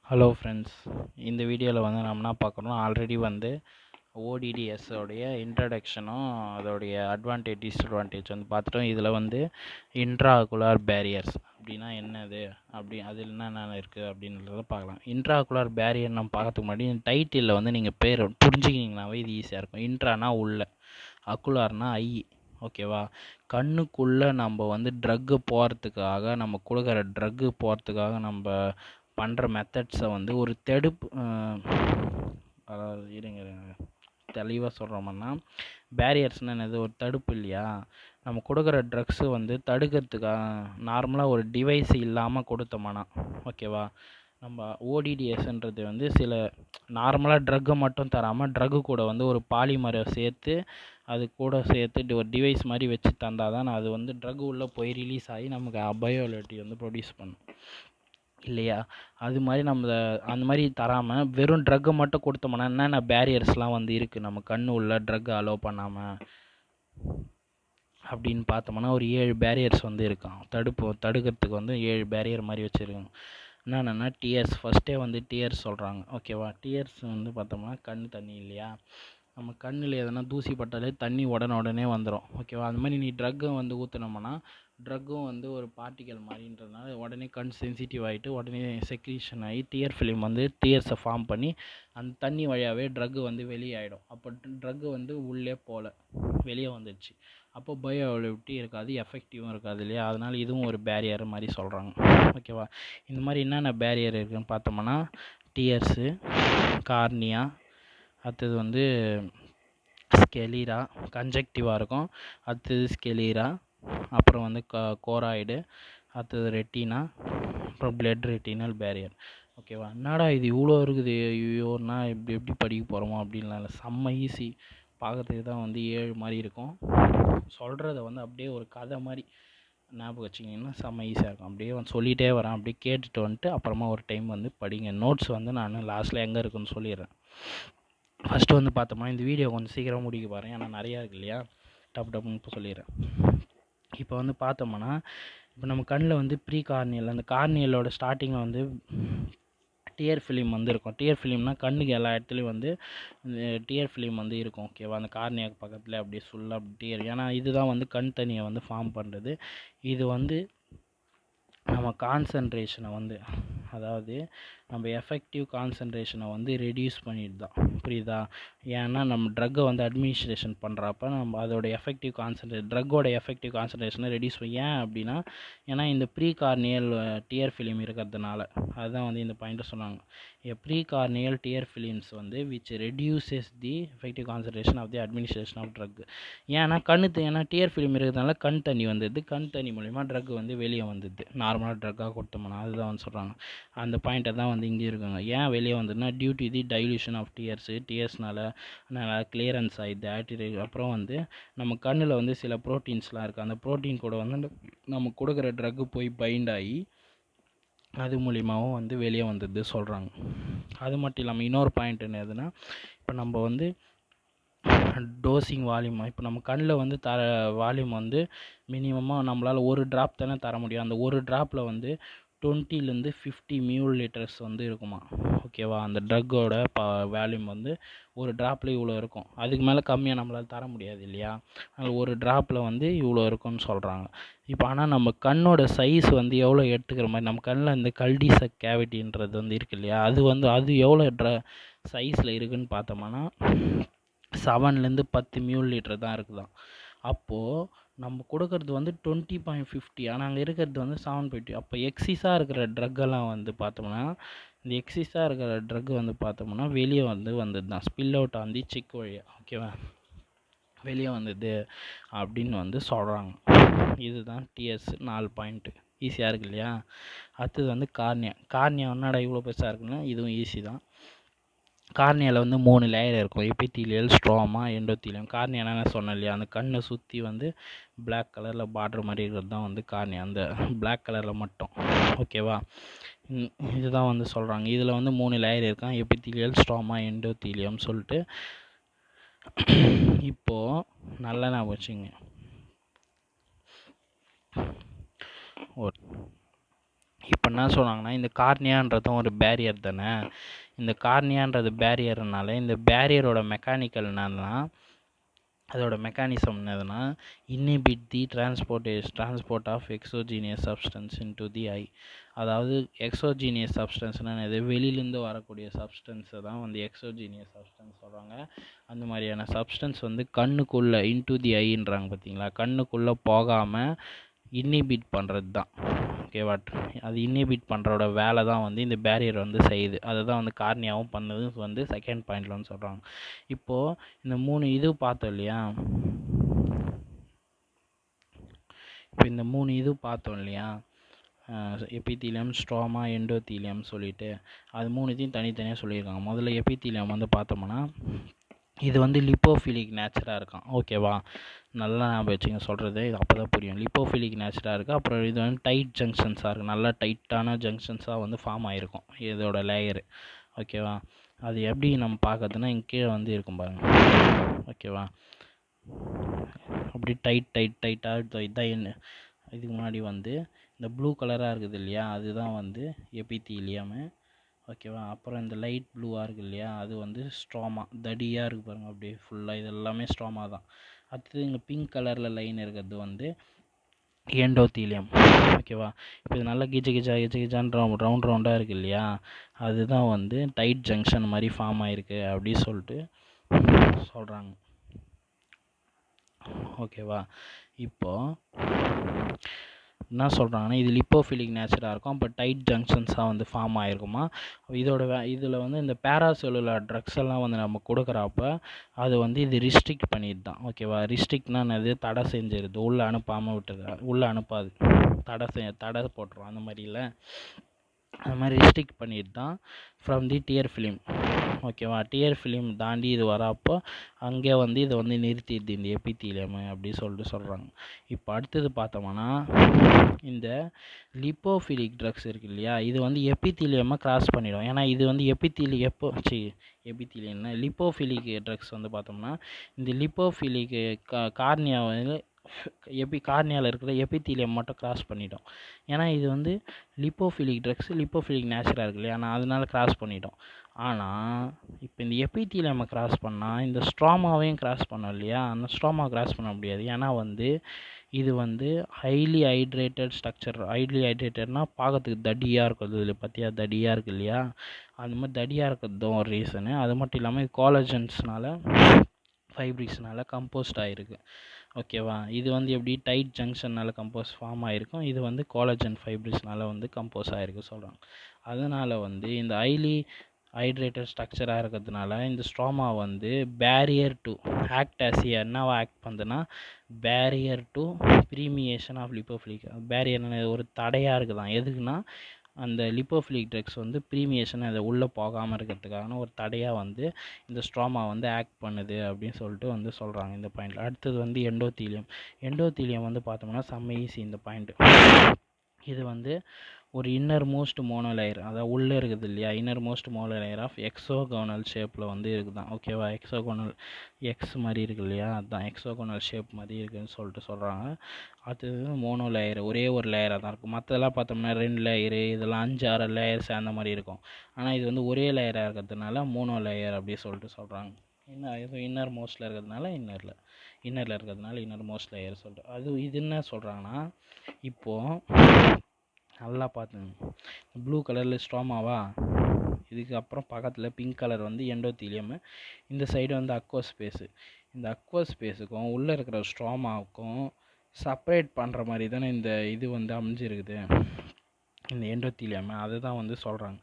Hello friends, இந்த வீடியோவில் வந்து நம்ம என்ன பார்க்குறோம், ஆல்ரெடி வந்து ஓடிடிஎஸ்ஸோடைய இன்ட்ரடக்ஷனும் அதோடைய அட்வான்டேஜ் டிஸ்அட்வான்டேஜ் வந்து பார்த்துட்டோம். இதில் வந்து இன்ட்ராகுலர் பேரியர்ஸ் அப்படின்னா என்னது, அதில் என்னென்ன இருக்குது அப்படின்றத பார்க்கலாம். இன்ட்ராகுலர் பேரியர் நம்ம பார்க்கறதுக்கு முன்னாடி டைட்டிலில் வந்து நீங்கள் பேர் புரிஞ்சுக்கினீங்கனாவே இது ஈஸியாக இருக்கும். இன்ட்ரானா உள்ள, அக்குலார்னா ஐ, ஓகேவா? கண்ணுக்குள்ளே நம்ம வந்து ட்ரக்கு போகிறதுக்காக, நம்ம கொடுக்குற ட்ரக்கு போகிறதுக்காக நம்ம பண்ணுற மெத்தட்ஸை வந்து ஒரு அதாவது இருங்க தெளிவாக சொல்கிறோம்னா, பேரியர்ஸ்னால் என்னது? ஒரு தடுப்பு இல்லையா? நம்ம கொடுக்குற ட்ரக்ஸு வந்து தடுக்கிறதுக்காக நார்மலாக ஒரு டிவைஸ் இல்லாமல் கொடுத்தோம்னா, ஓகேவா? நம்ம ஓடிடிஎஸ்ன்றது வந்து சில நார்மலாக ட்ரக்கை மட்டும் தராமல் ட்ரக்கு கூட வந்து ஒரு பாலிமரை சேர்த்து அது கூட சேர்த்து ஒரு டிவைஸ் மாதிரி வச்சு தந்தால் தான் அது வந்து ட்ரக் உள்ளே போய் ரிலீஸ் ஆகி நமக்கு பயோலட்டி வந்து ப்ரொடியூஸ் பண்ணும் இல்லையா? அது மாதிரி நம்ம அந்த மாதிரி தராமல் வெறும் ட்ரக்கை மட்டும் கொடுத்தோம்னா என்னென்ன பேரியர்ஸ்லாம் வந்து இருக்குது நம்ம கண்ணு உள்ள ட்ரக்கை அலோவ் பண்ணாமல் அப்படின்னு பார்த்தோம்னா ஒரு 7 பேரியர்ஸ் வந்து இருக்கான். தடுக்கிறதுக்கு வந்து 7 பேரியர் மாதிரி வச்சுருக்காங்க. என்னென்னா டியர்ஸ், ஃபஸ்ட்டே வந்து டியர்ஸ் சொல்கிறாங்க, ஓகேவா? டியர்ஸ் வந்து பார்த்தோம்னா கண் தண்ணி இல்லையா? நம்ம கண்ணில் எதனா தூசி பட்டாலே தண்ணி உடனே வந்துடும், ஓகேவா? அந்த மாதிரி நீ ட்ரக்கை வந்து ஊற்றினோம்னா ட்ரக்கும் வந்து ஒரு பார்ட்டிக்கல் மாதிரின்றதுனால உடனே கண் சென்சிட்டிவ் ஆகிட்டு உடனே செக்ரீஷன் ஆகி டியர் ஃபிலிம் வந்து டியர்ஸை ஃபார்ம் பண்ணி அந்த தண்ணி வழியாகவே ட்ரக்கு வந்து வெளியே ஆகிடும். அப்போ ட்ரக்கு வந்து உள்ளே போகல, வெளியே வந்துடுச்சு. அப்போ பயோஅவைலபிலிட்டி இருக்காது, எஃபெக்டிவும் இருக்காது இல்லையா? அதனால் இதுவும் ஒரு பேரியர் மாதிரி சொல்கிறாங்க, ஓகேவா? இந்த மாதிரி என்னென்ன பேரியர் இருக்குதுன்னு பார்த்தோம்னா டியர்ஸு, கார்னியா, அடுத்தது வந்து ஸ்கெலீரா, கன்ஜெக்டிவாக இருக்கும், அடுத்தது ஸ்கெலீரா, அப்புறம் வந்து கோராய்டு, அடுத்தது ரெட்டினா, அப்புறம் பிளட் ரெட்டினல் பேரியர், ஓகேவா? என்னடா இது இவ்வளோ இருக்குது, ஐயோன்னா எப்படி படிக்க போகிறோமோ அப்படின்லாம் இல்லை, செம்ம ஈஸி. பார்க்குறதுக்கு தான் வந்து 7 மாதிரி இருக்கும், சொல்கிறத வந்து அப்படியே ஒரு கதை மாதிரி ஞாபகம் வச்சிங்கன்னா செம்ம ஈஸியாக இருக்கும். அப்படியே வந்து சொல்லிகிட்டே வரேன், அப்படியே கேட்டுட்டு வந்துட்டு அப்புறமா ஒரு டைம் வந்து படிங்க. நோட்ஸ் வந்து நான் லாஸ்ட்டில் எங்கே இருக்குன்னு சொல்லிடுறேன். ஃபஸ்ட்டு வந்து பார்த்தோம்னா இந்த வீடியோ கொஞ்சம் சீக்கிரம் முடிக்க பாருங்கள், ஏன்னா நிறையா இருக்கு இல்லையா? டப்புன்னு இப்போ சொல்லிடுறேன். இப்போ வந்து பார்த்தோம்னா இப்போ நம்ம கண்ணில் வந்து ப்ரீ கார்னியல், அந்த கார்னியலோட ஸ்டார்டிங்கில் வந்து டியர் ஃபிலிம் வந்து இருக்கும். டியர் ஃபிலிம்னா கண்ணுக்கு எல்லா இடத்துலையும் வந்து டியர் ஃபிலிம் வந்து இருக்கும், ஓகேவா? அந்த கார்னியாக்கு பக்கத்தில் அப்படியே ஃபுல்லாக டியர், ஏன்னா இதுதான் வந்து கண் தண்ணியை வந்து ஃபார்ம் பண்ணுறது. இது வந்து நம்ம கான்சன்ட்ரேஷனை வந்து, அதாவது நம்ம எஃபெக்டிவ் கான்சன்ட்ரேஷனை வந்து ரெடியூஸ் பண்ணிட்டு தான், புரியுதா? ஏன்னா நம்ம ட்ரக்கை வந்து அட்மினிஸ்ட்ரேஷன் பண்ணுறப்ப நம்ம அதோட ட்ரக்கோட எஃபெக்டிவ் கான்சன்ட்ரேஷனை ரெடியூஸ் ஏன் அப்படின்னா, ஏன்னா இந்த ப்ரீ கார்னியல் டியர் ஃபிலிம் இருக்கிறதுனால. அதுதான் வந்து இந்த பாயிண்ட்டை சொன்னாங்க. ப்ரீ கார்னியல் டியர் ஃபிலிம்ஸ் வந்து which reduces the effective concentration of the administration of drug. ஏன்னா டியர் ஃபிலிம் இருக்கிறதுனால கண் தண்ணி வந்தது, கண் தண்ணி மூலிமா ட்ரக் வந்து வெளியே வந்தது. நார்மலாக ட்ரக்காக கொடுத்தோம்னா அதுதான் வந்து சொல்கிறாங்க. அந்த பாயிண்ட்டை தான் வந்து இங்கே இருக்குங்க. ஏன் வெளியே வந்ததுன்னா due to the dilution of டியர்ஸ்னால கிளியரன்ஸ் ஆகிடுது. அப்புறம் வந்து நம்ம கண்ணில் வந்து சில ப்ரோட்டீன்ஸ்லாம் இருக்குது, அந்த ப்ரோட்டீன் கூட வந்து நம்ம கொடுக்குற ட்ரக்கு போய் பைண்ட் ஆகி அது மூலிமாவும் வந்து வெளியே வந்தது சொல்கிறாங்க. அது மட்டும் இல்லாமல் இன்னொரு பாயிண்ட் என்னதுன்னா, இப்போ நம்ம வந்து டோசிங் வால்யூம், இப்போ நம்ம கண்ணில் வந்து தர வால்யூம் வந்து மினிமமாக நம்மளால் ஒரு ட்ராப் தானே தர முடியும். அந்த ஒரு ட்ராப்பில் வந்து 20 to 50 ml வந்து இருக்குமா, ஓகேவா? அந்த ட்ரக்கோட வால்யூம் வந்து ஒரு ட்ராப்பில் இவ்வளோ இருக்கும், அதுக்கு மேலே கம்மியாக நம்மளால் தர முடியாது இல்லையா? அது ஒரு ட்ராப்பில் வந்து இவ்வளோ இருக்குன்னு சொல்கிறாங்க. இப்போ ஆனால் நம்ம கண்ணோட சைஸ் வந்து எவ்வளோ எடுத்துக்கிற மாதிரி, நம்ம கண்ணில் இந்த கல்டிசக் கேவிட்டின்றது வந்து இருக்கு இல்லையா? அது எவ்வளோ சைஸில் இருக்குதுன்னு பார்த்தோம்னா 7 to 10 ml தான் இருக்குதான். அப்போது நம்ம கொடுக்கறது வந்து 20.50, ஆனால் அங்கே இருக்கிறது வந்து 7.50. அப்போ எக்ஸிஸாக இருக்கிற ட்ரக்கெல்லாம் வந்து பார்த்தோம்னா, இந்த எக்ஸிஸாக இருக்கிற ட்ரக் வந்து பார்த்தோம்னா வெளியே வந்தது தான், spill out on the check வழியாக, ஓகேவா? வெளியே வந்தது அப்படின்னு வந்து சொல்கிறாங்க. இதுதான் டிஎஸ் 4 பாயிண்ட்டு. ஈஸியாக இருக்கு இல்லையா? அடுத்தது வந்து கார்னியா என்னடா இவ்வளோ பெருசாக இருக்குன்னா, இதுவும் ஈஸி தான். கார்னியாவில் வந்து 3 லேயர் இருக்கும், எபித்தீலியல், ஸ்ட்ரோமா, எண்டோத்தீலியம். கார்னியா நான் சொன்னேன் இல்லையா? அந்த கண்ணை சுற்றி வந்து பிளாக் கலரில் பார்டர் மாதிரி இருக்கிறது தான் வந்து கார்னியா, அந்த பிளாக் கலரில் மட்டும், ஓகேவா? இதுதான் வந்து சொல்கிறாங்க. இதில் வந்து 3 லேயர் இருக்கான், எபித்தீலியல், ஸ்ட்ரோமா, எண்டோத்தீலியம் சொல்லிட்டு. இப்போது நல்லா நான் வச்சுங்க, இப்போ என்ன சொன்னாங்கன்னா, இந்த கார்னியான்றதும் ஒரு பேரியர் தானே. இந்த கார்னியான்றது பேரியர்னால இந்த பேரியரோட மெக்கானிக்கல் என்னன்னா, அதோட மெக்கானிசம் என்னதுன்னா, inhibit the transport of exogenous substance into the eye. அதாவது எக்ஸோஜீனியஸ் சப்ஸ்டன்ஸ்னால் எது, வெளியிலேருந்து வரக்கூடிய சப்ஸ்டன்ஸை தான் வந்து எக்ஸோஜீனியஸ் சப்ஸ்டன்ஸ் சொல்கிறாங்க. அந்த மாதிரியான சப்ஸ்டன்ஸ் வந்து கண்ணுக்குள்ளே இன்டு தி ஐன்றாங்க பார்த்தீங்களா, கண்ணுக்குள்ளே போகாமல் இன்ஹிபிட் பண்ணுறது தான். ஓகேவா, அது இன்ஹிபிட் பண்ணுறோட வேலை தான் வந்து இந்த பேரியர் வந்து செய்யுது. அதை தான் வந்து கார்னியாவும் பண்ணது வந்து செகண்ட் பாயிண்டில் வந்து சொல்கிறாங்க. இப்போது இந்த 3 இது பார்த்தோம் இல்லையா, இப்போ இந்த 3 இது பார்த்தோம் இல்லையா, எபித்தீலியம், ஸ்ட்ரோமா, எண்டோத்தீலியம் சொல்லிட்டு அது 3த்தையும் தனித்தனியாக சொல்லியிருக்காங்க. முதல்ல எபித்தீலியம் வந்து பார்த்தோம்னா, இது வந்து லிப்போஃபிலிக் நேச்சராக இருக்கான். ஓகேவா, நல்லா ஞாபகம் வச்சுங்க சொல்கிறது, இது அப்போ தான் புரியும். லிப்போஃபிலிக் நேச்சராக இருக்குது. அப்புறம் இது வந்து டைட் ஜங்ஷன்ஸாக இருக்குது, நல்லா டைட்டான ஜங்ஷன்ஸாக வந்து ஃபார்ம் ஆகிருக்கும் இதோட லேயரு. ஓகேவா, அது எப்படி நம்ம பார்க்கறதுன்னா, இங்கே கீழே வந்து இருக்கும் பாருங்கள். ஓகேவா, அப்படி டைட்டாக இதான் என்ன, இதுக்கு முன்னாடி வந்து இந்த ப்ளூ கலராக இருக்குது இல்லையா, அதுதான் வந்து எபித்தீலியமு. ஓகேவா, அப்புறம் இந்த லைட் ப்ளூவாக இருக்குது இல்லையா, அது வந்து ஸ்ட்ரோமா, தடியாக இருக்குது பாருங்கள் அப்படியே ஃபுல்லாக, இது எல்லாமே ஸ்ட்ரோமா தான். அடுத்தது இங்கே பிங்க் கலரில் லைன் இருக்கிறது வந்து எண்டோத்தீலியம். ஓகேவா, இப்போ இது நல்லா கிஜான்னு ரவுண்டாக இருக்குது இல்லையா, அதுதான் வந்து டைட் ஜங்ஷன் மாதிரி ஃபார்ம் ஆகிருக்கு அப்படி சொல்லிட்டு சொல்கிறாங்க. ஓகேவா, இப்போது என்ன சொல்கிறாங்கன்னா, இது லிப்போஃபிலிக் நேச்சராக இருக்கும். அப்போ டைட் ஜங்ஷன்ஸாக வந்து ஃபார்ம் ஆகிருக்குமா. இதில் வந்து இந்த பேராசெல்லுலர் ட்ரக்ஸ் எல்லாம் வந்து நம்ம கொடுக்குறப்ப அது வந்து இது ரிஸ்ட்ரிக்ட் பண்ணிட்டு தான். ஓகேவா, ரிஸ்ட்ரிக்ட்னா என்னது, தடை செஞ்சிருது, உள்ளே அனுப்பாமல் விட்டுது, உள்ளே அனுப்பாது, தடை போட்டுரும். அந்த மாதிரி இல்லை, அது மாதிரி ரிஸ்ட்ரிக்ட் பண்ணிட்டு தான் ஃப்ரம் தி டியர் ஃபிலிம். ஓகேவா, டியர் ஃபிலிம் தாண்டி இது வரப்போ அங்கே வந்து இதை வந்து நிறுத்திடுது இந்த எபித்தீலியம் அப்படி சொல்லிட்டு சொல்கிறாங்க. இப்போ அடுத்தது பார்த்தோம்னா, இந்த லிப்போஃபிலிக் ட்ரக்ஸ் இருக்குது இல்லையா, இது வந்து எபித்தீலியமாக கிராஸ் பண்ணிடும். ஏன்னா இது வந்து எபித்தீலியம்னா லிப்போஃபிலிக் ட்ரக்ஸ் வந்து பார்த்தோம்னா, இந்த லிப்போஃபிலிக் கார்னியா வந்து கார்னியாவில் இருக்கிற எபித்தீலியம் மட்டும் கிராஸ் பண்ணிட்டோம். ஏன்னா இது வந்து லிப்போஃபிலிக் ட்ரக்ஸ், லிப்போஃபிலிக் நேச்சராக இருக்கு இல்லையா, ஆனால் அதனால கிராஸ் பண்ணிட்டோம். ஆனால் இப்போ இந்த எபித்தீலியம் கிராஸ் பண்ணால் இந்த ஸ்ட்ரோமாவையும் கிராஸ் பண்ணோம் இல்லையா, அந்த ஸ்ட்ரோமா கிராஸ் பண்ண முடியாது. ஏன்னா வந்து இது வந்து ஹைலி ஹைட்ரேட்டட் ஸ்ட்ரக்சர். ஹைலி ஹைட்ரேட்டட்னால் பார்க்கறதுக்கு தடியாக இருக்குது, இதில் பார்த்தியா தடியாக இருக்குது இல்லையா, அந்த மாதிரி தடியாக இருக்கிறதும் ஒரு ரீசனு. அது மட்டும் இல்லாமல் இது கோலஜன்ஸ்னால ஃபைப்ரிக்ஸ்னால கம்போஸ்ட் ஆகிருக்கு. ஓகேவா, இது வந்து எப்படி டைட் ஜங்ஷன்னால் கம்போஸ் ஃபார்ம் ஆகிருக்கும், இது வந்து கோலஜன் ஃபைப்ரிக்ஸ்னால வந்து கம்போஸ் ஆகிருக்கு சொல்கிறாங்க. அதனால் வந்து இந்த ஹைலி ஹைட்ரேட்டட் ஸ்ட்ரக்சராக இருக்கிறதுனால இந்த ஸ்ட்ரோமா வந்து பேரியர் டு ஆக்ட் ஆஸ் என்னவா ஆக்ட் பண்ணுதுன்னா, பேரியர் டு ப்ரீமியேஷன் ஆஃப் லிப்போஃபிலிக். பேரியர்னு ஒரு தடையாக இருக்குதான். எதுக்குன்னா, அந்த லிப்போஃபிலிக் ட்ரக்ஸ் வந்து ப்ரீமியேஷன் அதை உள்ளே போகாமல் இருக்கிறதுக்கான ஒரு தடையாக வந்து இந்த ஸ்ட்ரோமா வந்து ஆக்ட் பண்ணுது அப்படின்னு சொல்லிட்டு வந்து சொல்கிறாங்க இந்த பாயிண்டில். அடுத்தது வந்து எண்டோத்தீலியம் வந்து பார்த்தோம்னா செம்ம ஈஸி இந்த பாயிண்ட். இது வந்து ஒரு இன்னர் மோஸ்ட் மோனோலேயர், அதாவது உள்ளே இருக்குது இல்லையா, இன்னர் மோஸ்ட் மோனோலேயர் ஆஃப் எக்ஸோகோனல் ஷேப்பில் வந்து இருக்குதான். ஓகேவா, எக்ஸோகோனல் எக்ஸ் மாதிரி இருக்கு இல்லையா, அதுதான் எக்ஸோகோனல் ஷேப் மாதிரி இருக்குதுன்னு சொல்லிட்டு சொல்கிறாங்க. அடுத்தது மோனோ லேயர், ஒரே ஒரு லேயராக தான் இருக்கும். மற்றதெல்லாம் பார்த்தோம்னா 2 லேயரு, இதெல்லாம் 5-6 லேயர்ஸ் அந்த மாதிரி இருக்கும். ஆனால் இது வந்து ஒரே லேயராக இருக்கிறதுனால மோனோ லேயர் அப்படி சொல்லிட்டு சொல்கிறாங்க. இன்னர் மோஸ்ட்டில் இருக்கிறதுனால இன்னரில் இருக்கிறதுனால இன்னர் மோஸ்ட் லேயர் சொல்லிட்டு இது என்ன சொல்கிறாங்கன்னா, இப்போது நல்லா பார்த்துங்க, ப்ளூ கலரில் ஸ்ட்ரோமாவா, இதுக்கு அப்புறம் பக்கத்தில் பிங்க் கலர் வந்து எண்டோத்தீலியம், இந்த சைடு வந்து அக்வஸ் ஸ்பேஸு. இந்த அக்வஸ் ஸ்பேஸுக்கும் உள்ளே இருக்கிற ஸ்ட்ரோமாவுக்கும் செப்பரேட் பண்ணுற மாதிரி தானே இந்த இது வந்து அமைஞ்சிருக்குது இந்த எண்டோத்தீலியம். அதை தான் வந்து சொல்கிறாங்க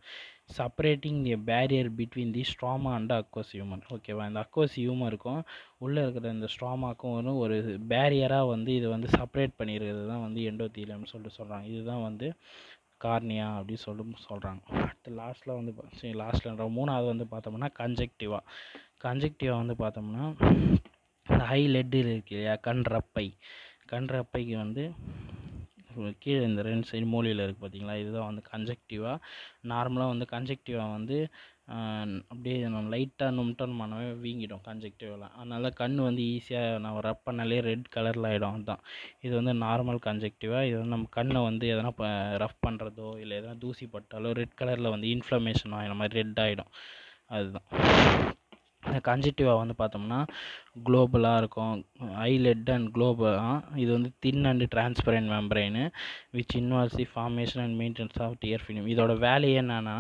separating the barrier between the stroma and aqueous humour. ஓகேவா, இந்த அக்வஸ் ஹியூமருக்கும் உள்ளே இருக்கிற இந்த ஸ்ட்ரோமாக்கும் ஒரு பேரியராக வந்து இது வந்து செப்பரேட் பண்ணியிருக்கிறது தான் வந்து எண்டோத்தீலியம்னு சொல்லிட்டு சொல்கிறாங்க. இதுதான் வந்து கார்னியா அப்படி சொல்கிறாங்க. அடுத்து லாஸ்ட்டில் மூணாவது வந்து பார்த்தோம்னா கன்ஜெக்டிவா வந்து பார்த்தோம்னா இந்த ஹை லெட் இருக்கு இல்லையா, கண்ரப்பைக்கு வந்து கீழே இந்த 2 சைடு மூலையில் இருக்குது பார்த்தீங்களா, இதுதான் வந்து கன்ஜெக்டிவா. நார்மலாக வந்து கன்ஜெக்டிவா வந்து அப்படியே நம்ம லைட்டாக நும்டன் பண்ணவே வீங்கிடும் கன்ஜெக்டிவெலாம். அதனால கண் வந்து ஈஸியாக நம்ம ரப் பண்ணாலே ரெட் கலரில் ஆகிடும். அதுதான் இது வந்து நார்மல் கன்ஜெக்டிவாக. இது வந்து நம்ம கண்ணை வந்து எதனா ரஃப் பண்ணுறதோ இல்லை எதனா தூசி பட்டாலோ ரெட் கலரில் வந்து இன்ஃப்ளமேஷன் ஆகிற மாதிரி ரெட் ஆகிடும். அதுதான் இந்த கன்ஜெக்டிவா வந்து பார்த்தோம்னா குளோபலாக இருக்கும். ஐலெட் அண்ட் குளோபலாக இது வந்து thin and transparent membrane which involves the formation and maintenance of tear film. இதோட வேலையே என்னென்னா,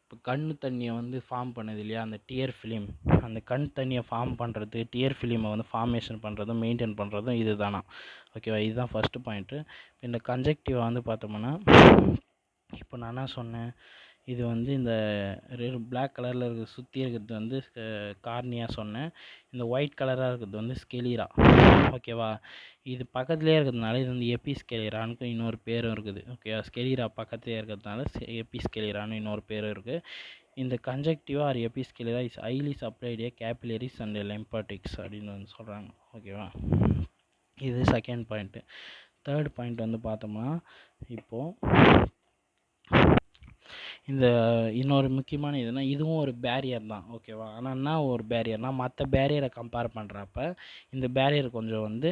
இப்போ கண் தண்ணியை வந்து ஃபார்ம் பண்ணுது இல்லையா அந்த டியர் ஃபிலிம், அந்த கண் தண்ணியை ஃபார்ம் பண்ணுறது, டியர் ஃபிலிமை வந்து ஃபார்மேஷன் பண்ணுறதும் மெயின்டைன் பண்ணுறதும் இது தானா. ஓகேவா, இதுதான் ஃபஸ்ட்டு பாயிண்ட்டு. இந்த கன்ஜெக்டிவா வந்து பார்த்தோம்னா, இப்போ நான் என்ன சொன்னேன், இது வந்து இந்த பிளாக் கலரில் இருக்கிற சுற்றி இருக்கிறது வந்து கார்னியா சொன்னேன். இந்த ஒயிட் கலராக இருக்கிறது வந்து ஸ்கெலிரா. ஓகேவா, இது பக்கத்துலேயே இருக்கிறதுனால இது வந்து எபிஸ்கெலிரான்னு இன்னொரு பேரும் இருக்குது. ஓகேவா, ஸ்கெலிரா பக்கத்துலேயே இருக்கிறதுனால எபிஸ்கெலிரான்னு இன்னொரு பேரும் இருக்குது. இந்த conjunctiva or episclera is highly supplied capillaries and lymphatics அப்படின்னு வந்து சொல்கிறாங்க. ஓகேவா, இது செகண்ட் பாயிண்ட்டு. தேர்ட் பாயிண்ட் வந்து பார்த்தோம்னா, இப்போது இந்த இன்னொரு முக்கியமான இதுனா இதுவும் ஒரு பேரியர் தான். ஓகேவா, ஆனால் என்ன ஒரு பேரியர்னால், மற்ற பேரியரை கம்பேர் பண்ணுறப்ப இந்த பேரியர் கொஞ்சம் வந்து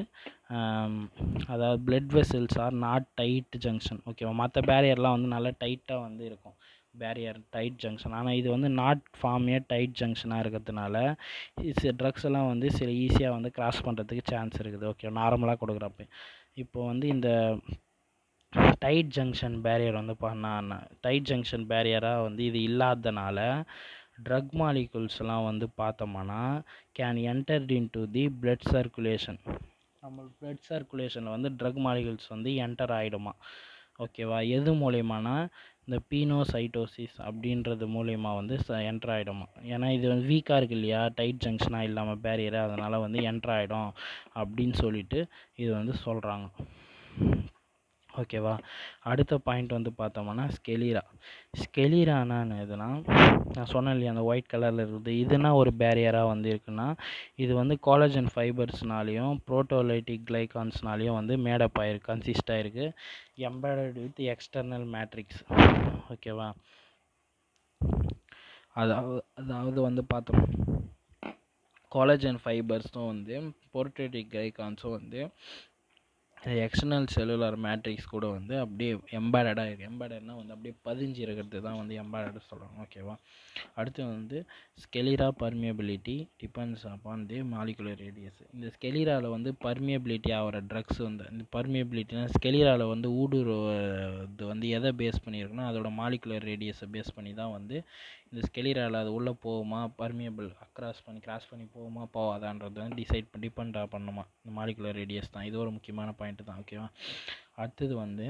அதாவது blood vessels are not tight junction. ஓகேவா, மற்ற பேரியர்லாம் வந்து நல்லா டைட்டாக வந்து இருக்கும், பேரியர் டைட் ஜங்ஷன். ஆனால் இது வந்து நாட் ஃபார்மே டைட் ஜங்ஷனாக இருக்கிறதுனால ட்ரக்ஸ் எல்லாம் வந்து சில ஈஸியாக வந்து கிராஸ் பண்ணுறதுக்கு சான்ஸ் இருக்குது. ஓகே, நார்மலாக கொடுக்குறப்ப. இப்போ வந்து இந்த டைட் ஜங்ஷன் பேரியர் வந்து டைட் ஜங்ஷன் பேரியராக வந்து இது இல்லாததுனால ட்ரக் மாலிகுல்ஸ்லாம் வந்து பார்த்தோம்னா can entered into the blood circulation. நம்ம பிளட் சர்க்குலேஷனில் வந்து ட்ரக் மாலிகுல்ஸ் வந்து என்டர் ஆகிடுமா. ஓகேவா, எது மூலயமானா இந்த பீனோசைட்டோசிஸ் அப்படின்றது மூலயமா வந்து என்டர் ஆகிடுமா. ஏன்னா இது வந்து வீக்காக இருக்குது இல்லையா, டைட் ஜங்ஷனாக இல்லாமல் பேரியரு, அதனால் வந்து என்டர் ஆகிடும் அப்படின்னு சொல்லிட்டு இது வந்து சொல்கிறாங்க. ஓகேவா, அடுத்த பாயிண்ட் வந்து பார்த்தோம்னா ஸ்கெலிரா. ஸ்கெலிரானா எதுனா, நான் சொன்னேன் இல்லையா அந்த ஒயிட் கலரில் இருக்குது, இதுனா ஒரு பேரியராக வந்து இருக்குன்னா இது வந்து கோலஜன் ஃபைபர்ஸ்னாலையும் புரோட்டோலைட்டிக் கிளைகான்ஸ்னாலையும் வந்து மேடப் ஆகிருக்கு, கன்சிஸ்ட் ஆகிருக்கு, எம்பெடட் வித் எக்ஸ்டர்னல் மேட்ரிக்ஸ். ஓகேவா, அதாவது வந்து பார்த்தோம் கோலஜன் ஃபைபர்ஸும் வந்து புரோட்டோலைட்டிக் கிளைகான்ஸும் வந்து எக்ஸ்டர்னல் செல்லுலார் மேட்ரிக்ஸ் கூட வந்து அப்படியே எம்பேடடாக இருக்குது. எம்பேடட்னால் வந்து அப்படியே பதிஞ்சு இருக்கிறது தான் வந்து எம்பேடட் சொல்கிறாங்க. ஓகேவா, அடுத்து வந்து sclera permeability depends upon the molecular radius. இந்த ஸ்கெலிராவில் வந்து பர்மியபிலிட்டி ஆகிற ட்ரக்ஸ் வந்து, இந்த பர்மியபிலிட்டினா ஸ்கெலிராவில் வந்து ஊடுருவது வந்து எதை பேஸ் பண்ணியிருக்குன்னா அதோட மாலிகுலர் ரேடியஸை பேஸ் பண்ணி தான் வந்து இந்த ஸ்கெலிராவில் அது உள்ளே போகுமா, பர்மியபிள் கிராஸ் பண்ணி போகுமா போகாதான்றது வந்து டிபெண்ட் பண்ணுமா இந்த மாலிகுலர் ரேடியஸ் தான். இது ஒரு முக்கியமான பாயிண்ட் தான். ஓகேவா, அடுத்தது வந்து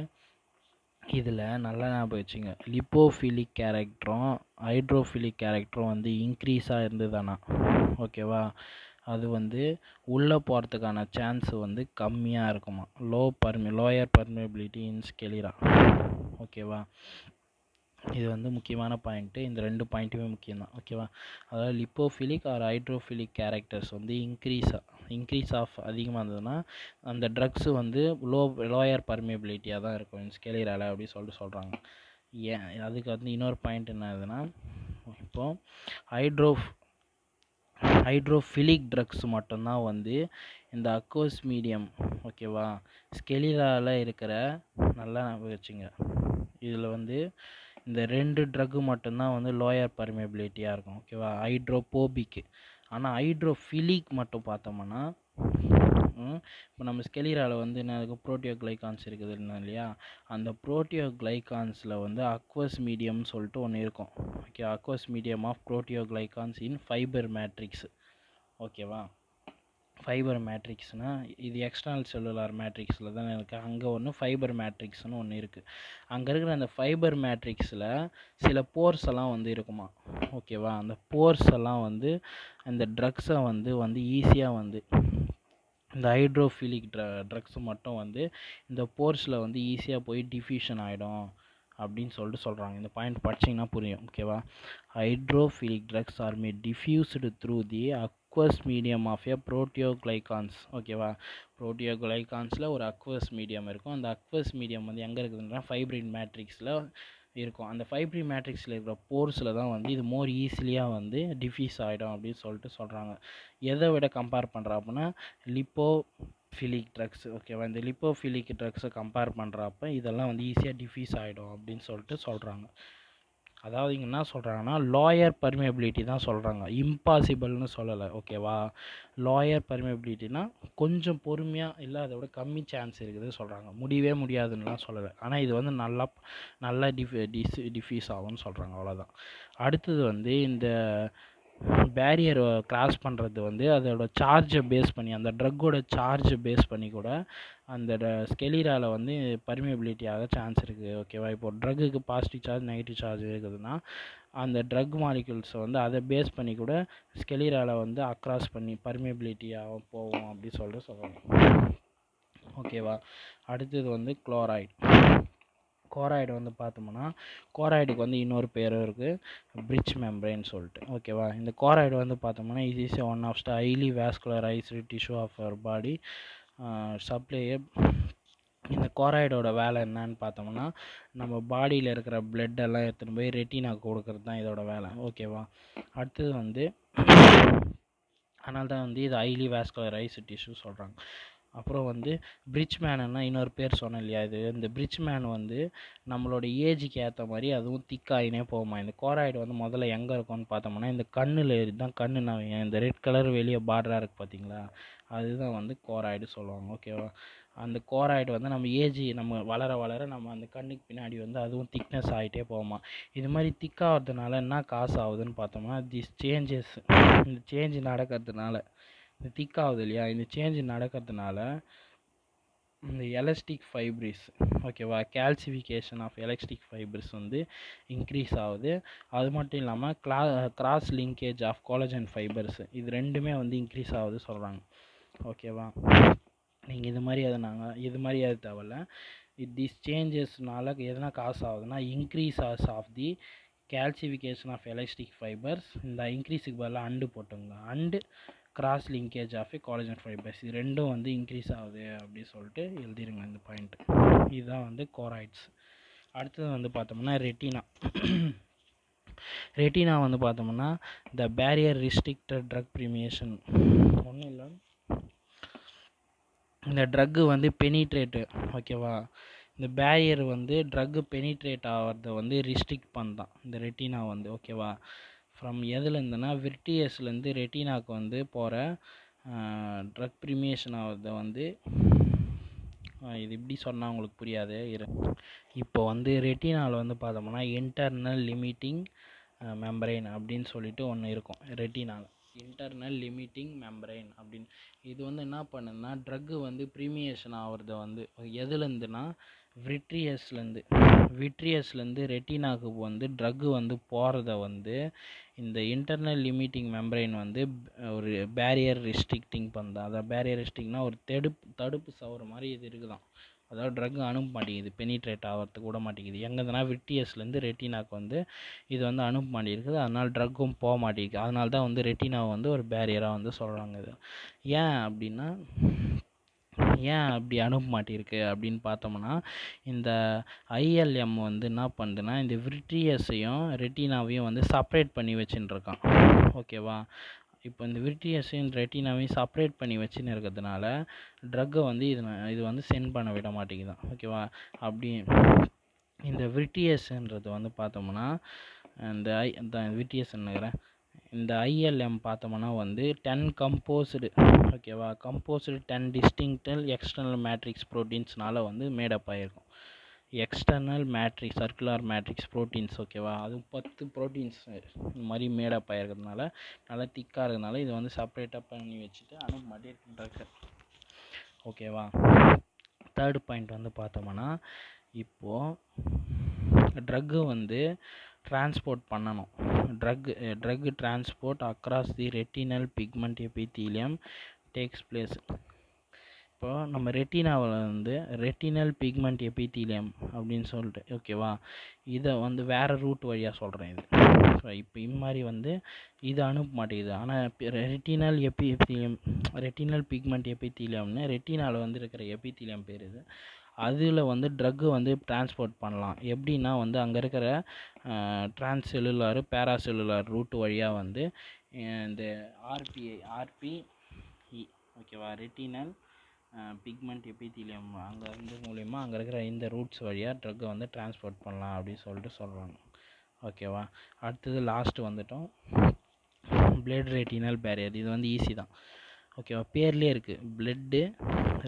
இதில் நல்லா ஞாபகம் வச்சுங்க, லிப்போஃபிலிக் கேரக்டரும் ஹைட்ரோஃபிலிக் கேரக்டரும் வந்து இன்க்ரீஸாக இருந்ததுதானா. ஓகேவா, அது வந்து உள்ளே போகிறதுக்கான சான்ஸ் வந்து கம்மியாக இருக்குமா, லோயர் பர்மியபிலிட்டி இன் ஸ்கெலிரா. ஓகேவா, இது வந்து முக்கியமான பாயிண்ட்டு. இந்த ரெண்டு பாயிண்ட்டுமே முக்கியம்தான். ஓகேவா, அதாவது லிப்போஃபிலிக் ஆர் ஹைட்ரோஃபிலிக் கேரக்டர்ஸ் வந்து இன்க்ரீஸ் ஆஃப் அதிகமாக இருந்ததுன்னா அந்த ட்ரக்ஸு வந்து லோயர் பர்மியபிலிட்டியாக தான் இருக்கும் ஸ்கெலிரால அப்படி சொல்கிறாங்க. ஏன் அதுக்கு வந்து இன்னொரு பாயிண்ட் என்ன ஆகுதுன்னா, இப்போது ஹைட்ரோஃபிலிக் ட்ரக்ஸ் மட்டும்தான் வந்து இந்த அக்வஸ் மீடியம். ஓகேவா, ஸ்கெலிரால இருக்கிற நல்லா வச்சுங்க, இதில் வந்து இந்த ரெண்டு ட்ரக்கு மட்டும்தான் வந்து லோயர் பர்மியபிலிட்டியாக இருக்கும். ஓகேவா, ஹைட்ரோபோபிக். ஆனால் ஹைட்ரோஃபிலிக் மட்டும் பார்த்தோம்னா இப்போ நம்ம ஸ்கெலிராவில் வந்து என்ன இருக்குது, புரோட்டியோகிளைகான்ஸ் இருக்குது இல்லையா, அந்த புரோட்டியோகிளைகான்ஸில் வந்து அக்வஸ் மீடியம்னு சொல்லிட்டு ஒன்று இருக்கும். Okay, aqueous medium of proteoglycans in fibre matrix. ஓகேவா, ஃபைபர் மேட்ரிக்ஸ்னால் இது எக்ஸ்டர்னல் செல்லுலார் மேட்ரிக்ஸில் தானே இருக்குது, அங்கே ஒன்று ஃபைபர் மேட்ரிக்ஸ்னு ஒன்று இருக்குது. அங்கே இருக்கிற அந்த ஃபைபர் மேட்ரிக்ஸில் சில போர்ஸ் எல்லாம் வந்து இருக்குமா. ஓகேவா, அந்த போர்ஸ் எல்லாம் வந்து இந்த ட்ரக்ஸை வந்து ஈஸியாக வந்து இந்த ஹைட்ரோஃபிலிக் ட்ரக்ஸ் மட்டும் வந்து இந்த போர்ஸில் வந்து ஈஸியாக போய் டிஃப்யூஷன் ஆகிடும் அப்படின்னு சொல்கிறாங்க. இந்த பாயிண்ட் படிச்சிங்கன்னா புரியும். ஓகேவா, hydrophilic drugs are may diffused through the aqueous medium of a proteoglycans. ஓகேவா, புரோட்டியோகிளைகான்ஸில் ஒரு அக்வஸ் மீடியம் இருக்கும். அந்த அக்வஸ் மீடியம் வந்து எங்கே இருக்குதுன்னா ஃபைப்ரின் மேட்ரிக்ஸில் இருக்கும். அந்த ஃபைப்ரி மேட்ரிக்ஸில் இருக்கிற போர்ஸில் தான் வந்து இது மோர் ஈஸிலியாக வந்து டிஃப்யூஸ் ஆகிடும் அப்படின்னு சொல்லிட்டு சொல்கிறாங்க. எதை விட கம்பேர் பண்ணுறாப்புனா லிப்போஃபிலிக் ட்ரக்ஸ். ஓகேவா, இந்த லிப்போஃபிலிக் ட்ரக்ஸை கம்பேர் பண்ணுறப்ப இதெல்லாம் வந்து ஈஸியாக டிஃப்யூஸ் ஆகிடும் அப்படின்னு சொல்லிட்டு சொல்கிறாங்க. அதாவது இங்கே என்ன சொல்கிறாங்கன்னா லோயர் பர்மியபிலிட்டி தான் சொல்கிறாங்க, இம்பாசிபிள்னு சொல்லலை. ஓகேவா, லோயர் பர்மியபிலிட்டினா கொஞ்சம் பொறுமையாக இல்லை, அதை விட கம்மி சான்ஸ் இருக்குது சொல்கிறாங்க, முடியவே முடியாதுன்னுலாம் சொல்லலை. ஆனால் இது வந்து நல்லா டிஃப்யூஸ் ஆகும்னு சொல்கிறாங்க, அவ்வளோதான். அடுத்தது வந்து இந்த பேரியர் கிராஸ் பண்ணுறது வந்து அதோட சார்ஜை பேஸ் பண்ணி, அந்த ட்ரக்கோட சார்ஜை பேஸ் பண்ணி கூட அந்த ஸ்கெலிரால வந்து பர்மியபிலிட்டி ஆக சான்ஸ் இருக்குது. ஓகேவா, இப்போ ட்ரக்குக்கு பாசிட்டிவ் சார்ஜ் நெகட்டிவ் சார்ஜ் இருக்குதுன்னா அந்த ட்ரக் மாலிகுல்ஸை வந்து அதை பேஸ் பண்ணி கூட ஸ்கெலிரால வந்து அக்ராஸ் பண்ணி பர்மியபிலிட்டியாக போகும் அப்படி சொல்லிட்டு சொல்கிறாங்க. ஓகேவா, அடுத்தது வந்து கோராய்டு வந்து பார்த்தோம்னா கோராய்டுக்கு வந்து இன்னொரு பேரும் இருக்குது, பிரிட்ஜ் மெம்பரேன்னு சொல்லிட்டு. ஓகேவா, இந்த கோராய்டு வந்து பார்த்தோம்னா இது is one of the highly vascularised tissue of our body supply. இந்த கோராய்டோட வேலை என்னன்னு பார்த்தோம்னா நம்ம பாடியில் இருக்கிற பிளட்டெல்லாம் எடுத்துன்னு போய் ரெட்டினாக்கு கொடுக்கறது தான் இதோட வேலை. ஓகேவா, அடுத்தது வந்து அதனால தான் வந்து இது ஹைலி வாஸ்குலரைஸ்டு டிஷ்யூ சொல்கிறாங்க. அப்புறம் வந்து பிரிட்ஜ் மேனுன்னா இன்னொரு பேர் சொன்னேன் இல்லையா, இது இந்த பிரிட்ஜ் மேன் வந்து நம்மளோட ஏஜுக்கு ஏற்ற மாதிரி அதுவும் திக்காயினே போகுமா. இந்த கோராய்டு வந்து முதல்ல எங்கே இருக்கும்னு பார்த்தோம்னா இந்த கண்ணில் தான், நான் இந்த ரெட் கலர் வெளியே பார்டராக இருக்குது பார்த்தீங்களா, அதுதான் வந்து கோராய்டு சொல்லுவாங்க. ஓகேவா, அந்த கோராய்டு வந்து நம்ம வளர வளர நம்ம அந்த கண்ணுக்கு பின்னாடி வந்து அதுவும் திக்னஸ் ஆகிட்டே போகுமா. இது மாதிரி திக்காகிறதுனால என்ன காசு ஆகுதுன்னு பார்த்தோம்னா இந்த சேஞ்ச் நடக்கிறதுனால, இந்த திக்காகுது இல்லையா, இந்த சேஞ்ச் நடக்கிறதுனால இந்த எலாஸ்டிக் ஃபைப்ரிஸ், ஓகேவா, கால்சிஃபிகேஷன் ஆஃப் எலாஸ்டிக் ஃபைப்ரிஸ் வந்து இன்க்ரீஸ் ஆகுது. அது மட்டும் இல்லாமல் cross linkage of collagen fibres, இது ரெண்டுமே வந்து இன்க்ரீஸ் ஆகுது சொல்கிறாங்க. ஓகேவா, நீங்கள் இது மாதிரி அது தேவையில்ல. திஸ் சேஞ்சஸ்னால எதனா காசு ஆகுதுன்னா increase of the calcification of elastic fibres. இந்த இன்க்ரீஸுக்கு பதிலாக அண்டு போட்டுங்க, and cross linkage of collagen fibres, இது ரெண்டும் வந்து இன்க்ரீஸ் ஆகுது அப்படின்னு சொல்லிட்டு எழுதிருங்க இந்த பாயிண்ட். இதுதான் வந்து கோராய்ட்ஸ். அடுத்தது வந்து பார்த்தோம்னா ரெட்டினா வந்து பார்த்தோம்னா த பேரியர் ரிஸ்ட்ரிக்டட் ட்ரக் ப்ரிமியேஷன். ஒன்றும் இல்லை, இந்த ட்ரக்கு வந்து பெனிட்ரேட்டு. ஓகேவா, இந்த பேரியர் வந்து ட்ரக்கு பெனிட்ரேட் ஆகிறத வந்து ரிஸ்ட்ரிக்ட் பண்ணதான் இந்த ரெட்டினா வந்து. ஓகேவா, ஃப்ரம் எதுலேருந்துன்னா விர்டியஸ்லேருந்து ரெட்டினாக்கு வந்து போகிற ட்ரக் ப்ரிமியேஷன் ஆகிறத வந்து இது இப்படி சொன்னால் உங்களுக்கு புரியாது. இப்போ வந்து ரெட்டினாவில் வந்து பார்த்தோம்னா இன்டர்னல் லிமிட்டிங் மெம்பரைன் அப்படின்னு சொல்லிட்டு ஒன்று இருக்கும். ரெட்டினாவில் இன்டர்னல் லிமிட்டிங் மெம்பரைன் அப்படின்னு இது வந்து என்ன பண்ணுன்னா ட்ரக்கு வந்து ப்ரீமியேஷன் ஆகிறத வந்து எதுலேருந்துன்னா விட்ரியஸ்லேருந்து ரெட்டினாக்கு வந்து ட்ரக்கு வந்து போகிறத வந்து இந்த இன்டர்னல் லிமிட்டிங் மெம்பரைன் வந்து ஒரு பேரியர் ரெஸ்ட்ரிக்டிங் பண்ணுதான். அதாவது பேரியர் ரெஸ்ட்ரிக்ட்னா ஒரு தடுப்பு சவறு மாதிரி இது இருக்குதான். அதாவது ட்ரக் அனுப்ப மாட்டேங்குது, பெனிட்ரேட் ஆகிறதுக்கு கூட மாட்டேங்குது. எங்கேதுனா விட்ரியஸ்லேருந்து ரெட்டினாக்கு வந்து இது வந்து அனுப்ப மாட்டேங்குது, அதனால் ட்ரக்கும் போக மாட்டேங்குது. அதனால தான் வந்து ரெட்டினாவை வந்து ஒரு பேரியராக வந்து சொல்கிறாங்க. இது ஏன் அப்படி அனுப்ப மாட்டேருக்கு அப்படின்னு பார்த்தோம்னா இந்த ஐஎல்எம் வந்து என்ன பண்ணுதுன்னா இந்த விட்ரியஸையும் ரெட்டினாவையும் வந்து செப்பரேட் பண்ணி வச்சுட்டுருக்கான். ஓகேவா, இப்போ இந்த விட்ரியஸையும் ரெட்டினாவையும் செப்பரேட் பண்ணி வச்சுன்னு இருக்கிறதுனால ட்ரக்கை வந்து இது வந்து சென்ட் பண்ண விட மாட்டேங்குதான். ஓகேவா, அப்படி இந்த விட்ரியஸ்ன்றது வந்து பார்த்தோம்னா இந்த விட்ரியஸ்ன்னுக்கிறேன் இந்த ஐஎல்எம் பார்த்தோம்னா வந்து 10 கம்போஸ்டு. ஓகேவா, கம்போஸ்டு 10 டிஸ்டிங்க்டல் எக்ஸ்டர்னல் மேட்ரிக்ஸ் ப்ரோட்டீன்ஸ்னால வந்து மேடப் ஆகிருக்கும். External matrix circular matrix proteins. ஓகேவா, அது 10 ப்ரோட்டீன்ஸ் இந்த மாதிரி மேடப் ஆகிருக்கிறதுனால நல்லா திக்காக இருக்கிறதுனால இது வந்து செப்பரேட்டாக பண்ணி வச்சுட்டு அனுப்ப மாட்டேன். ஓகேவா, தேர்ட் பாயிண்ட் வந்து பார்த்தோம்னா இப்போது ட்ரக்கு வந்து டிரான்ஸ்போர்ட் பண்ணணும். Drug transport across the retinal pigment epithelium takes place. இப்போ நம்ம ரெட்டினாவில் வந்து ரெட்டினல் பிக்மெண்ட் எபித்தீலியம் அப்படின்னு சொல்லிட்டு, ஓகேவா, இதை வந்து வேறு ரூட் வழியாக சொல்கிறேன். இது இப்போ இது மாதிரி வந்து இது அனுப்ப மாட்டேங்குது. ஆனால் ரெட்டினல் பிக்மெண்ட் எபித்தீலியம்னு ரெட்டினாவில் வந்து இருக்கிற எபித்தீலியம் பேர் இது. அதில் வந்து ட்ரக்கு வந்து டிரான்ஸ்போர்ட் பண்ணலாம். எப்படின்னா வந்து அங்கே இருக்கிற டிரான்ஸ்செல்லுலார் பேராசெல்லுலார் ரூட் வழியாக வந்து இந்த ஆர்பி ஓகேவா, ரெட்டினல் பிக்மெண்ட் எபித்தீலியம் அங்கே இருந்து மூலயமா அங்கே இருக்கிற இந்த ரூட்ஸ் வழியாக ட்ரக்கை வந்து டிரான்ஸ்போர்ட் பண்ணலாம் அப்படின்னு சொல்லிட்டு சொல்கிறாங்க. ஓகேவா. அடுத்தது லாஸ்ட்டு வந்துட்டோம், பிளட் ரெட்டினல் பேரியர். இது வந்து ஈஸி தான். ஓகேவா, பேர்லேயே இருக்குது பிளட்டு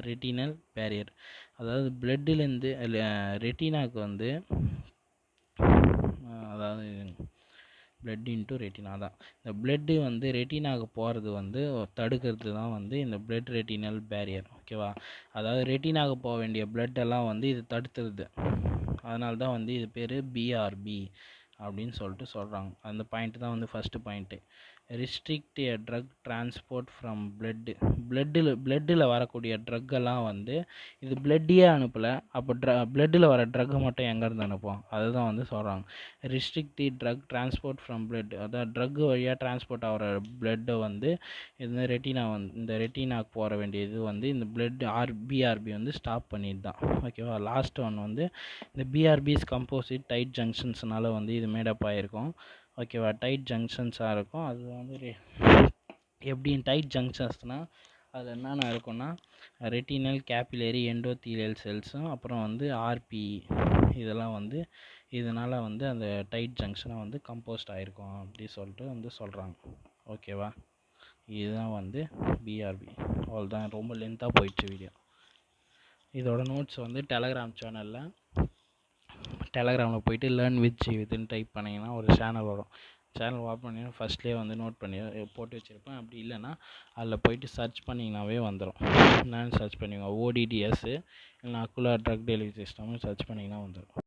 ரெட்டினல் பேரியர். அதாவது பிளட்டுலேருந்து ரெட்டினாவுக்கு வந்து அதாவது பிளட் இன்ட்டு ரெட்டினா தான். இந்த பிளட்டு வந்து ரெட்டினாவுக்கு போகிறது வந்து தடுக்கிறது தான் வந்து இந்த பிளட் ரெட்டினல் பேரியர். ஓகேவா, அதாவது ரெட்டினாவுக்கு போக வேண்டிய பிளட் எல்லாம் வந்து இது தடுத்துருது. அதனால தான் வந்து இது பேர் பிஆர்பி அப்படின்னு சொல்லிட்டு சொல்கிறாங்க. அந்த பாயிண்ட் தான் வந்து first point. Restrict a drug transport from பிளட்டில் வரக்கூடிய ட்ரக்கெல்லாம் வந்து இது பிளட்டையே அனுப்பலை. அப்போ பிளட்டில் வர ட்ரக்கை மட்டும் எங்கேருந்து அனுப்புவோம், அதுதான் வந்து சொல்கிறாங்க. Restrict the drug transport from blood, அதாவது ட்ரக்கு வழியாக டிரான்ஸ்போர்ட் ஆகிற பிளட்டை வந்து இந்த ரெட்டினாக்கு போக வேண்டியது வந்து இந்த பிளட் பிஆர்பி வந்து ஸ்டாப் பண்ணிட்டு தான். ஓகேவா. லாஸ்ட் ஒன் வந்து இந்த பிஆர்பிஸ் கம்போசிட் டைட் ஜங்ஷன்ஸ்னால வந்து இது மேடப் ஆகிருக்கும். ஓகேவா, டைட் ஜங்ஷன்ஸாக இருக்கும். அது வந்து எப்படி டைட் ஜங்ஷன்ஸ்னால் அது என்னென்ன இருக்குன்னா ரெட்டினல் கேபிலரி எண்டோத்தீலியல் செல்ஸும் அப்புறம் வந்து ஆர்பி இதெல்லாம் வந்து இதனால் வந்து அந்த டைட் ஜங்ஷனை வந்து கம்போஸ்ட் ஆகிருக்கும் அப்படி சொல்லிட்டு வந்து சொல்கிறாங்க. ஓகேவா, இதுதான் வந்து பிஆர்பி. அவ்வளோதான், ரொம்ப லென்த்தாக போயிடுச்சு வீடியோ. இதோட நோட்ஸ் வந்து டெலகிராமில் போயிட்டு லேர்ன் வித் ஜீவித்னு டைப் பண்ணிங்கன்னா ஒரு சேனல் வரும். சேனல் ஓப்பன் பண்ணிங்கன்னா ஃபஸ்ட்லேயே வந்து நோட் பண்ணி போட்டு வச்சுருப்பேன். அப்படி இல்லைன்னா அதில் போயிட்டு சர்ச் பண்ணிங்கனாவே வந்துடும். என்னென்னு சர்ச் பண்ணுவீங்க, ஓடிடிஎஸ் இல்லைனா அக்குலா ட்ரக் டெலிவரி சிஸ்டம்னு சர்ச் பண்ணிங்கன்னா வந்துடும்.